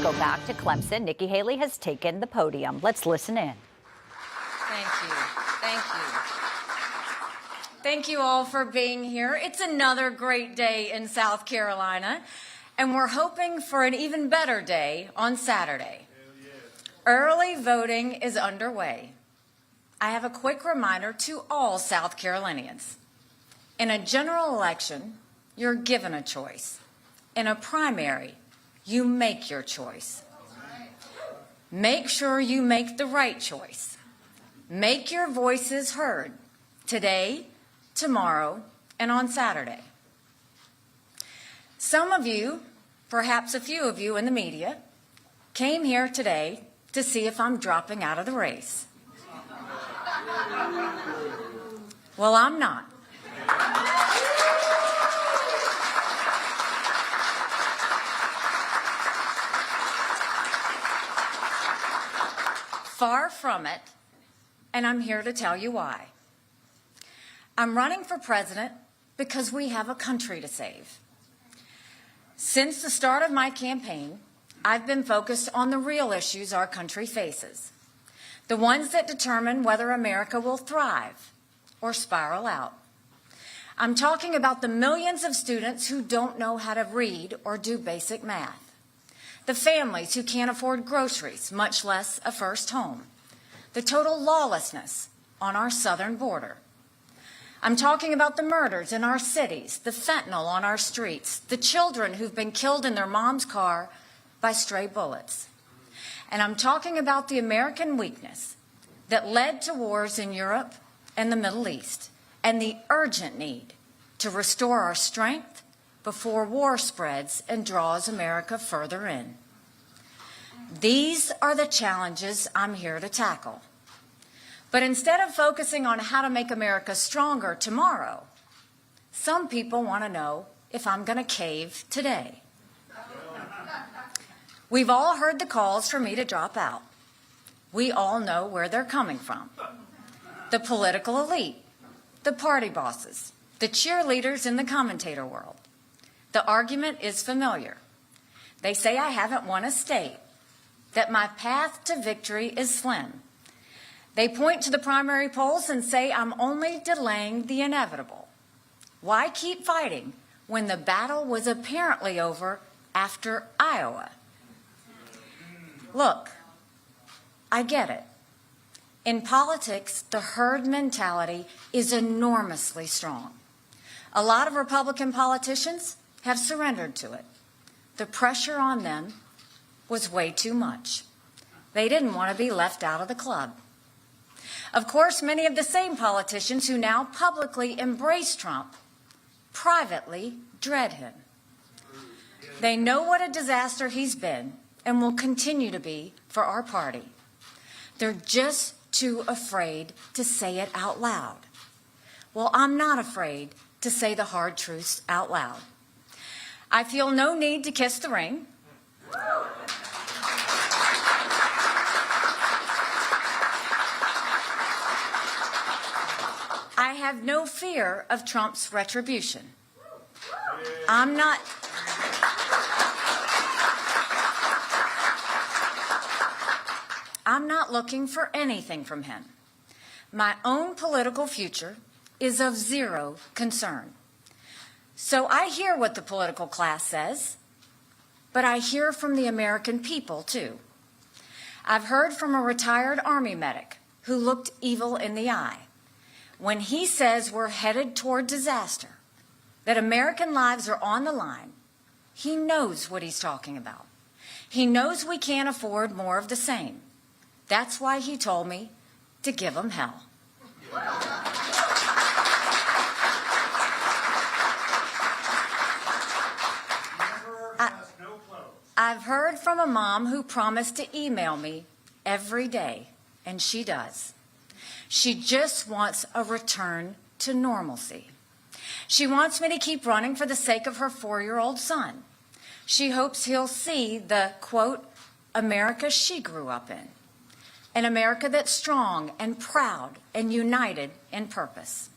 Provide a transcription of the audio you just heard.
go back to Clemson. Nikki Haley has taken the podium. Let's listen in. Thank you. Thank you. Thank you all for being here. It's another great day in South Carolina, and we're hoping for an even better day on Saturday. Early voting is underway. I have a quick reminder to all South Carolinians. In a general election, you're given a choice. In a primary, you make your choice. Make sure you make the right choice. Make your voices heard today, tomorrow, and on Saturday. Some of you, perhaps a few of you in the media, came here today to see if I'm dropping out of the race. Well, I'm not. Far from it, and I'm here to tell you why. I'm running for president because we have a country to save. Since the start of my campaign, I've been focused on the real issues our country faces, the ones that determine whether America will thrive or spiral out. I'm talking about the millions of students who don't know how to read or do basic math, the families who can't afford groceries, much less a first home, the total lawlessness on our southern border. I'm talking about the murders in our cities, the fentanyl on our streets, the children who've been killed in their mom's car by stray bullets. And I'm talking about the American weakness that led to wars in Europe and the Middle East, and the urgent need to restore our strength before war spreads and draws America further in. These are the challenges I'm here to tackle. But instead of focusing on how to make America stronger tomorrow, some people want to know if I'm going to cave today. We've all heard the calls for me to drop out. We all know where they're coming from. The political elite, the party bosses, the cheerleaders in the commentator world. The argument is familiar. They say I haven't won a state, that my path to victory is slim. They point to the primary polls and say I'm only delaying the inevitable. Why keep fighting when the battle was apparently over after Iowa? Look, I get it. In politics, the herd mentality is enormously strong. A lot of Republican politicians have surrendered to it. The pressure on them was way too much. They didn't want to be left out of the club. Of course, many of the same politicians who now publicly embrace Trump privately dread him. They know what a disaster he's been and will continue to be for our party. They're just too afraid to say it out loud. Well, I'm not afraid to say the hard truths out loud. I feel no need to kiss the ring. I have no fear of Trump's retribution. I'm not looking for anything from him. My own political future is of zero concern. So I hear what the political class says, but I hear from the American people too. I've heard from a retired Army medic who looked evil in the eye when he says we're headed toward disaster, that American lives are on the line. He knows what he's talking about. He knows we can't afford more of the same. That's why he told me to give them hell. I've heard from a mom who promised to email me every day, and she does. She just wants a return to normalcy. She wants me to keep running for the sake of her 4-year-old son. She hopes he'll see the, quote, America she grew up in. An America that's strong and proud and united in purpose.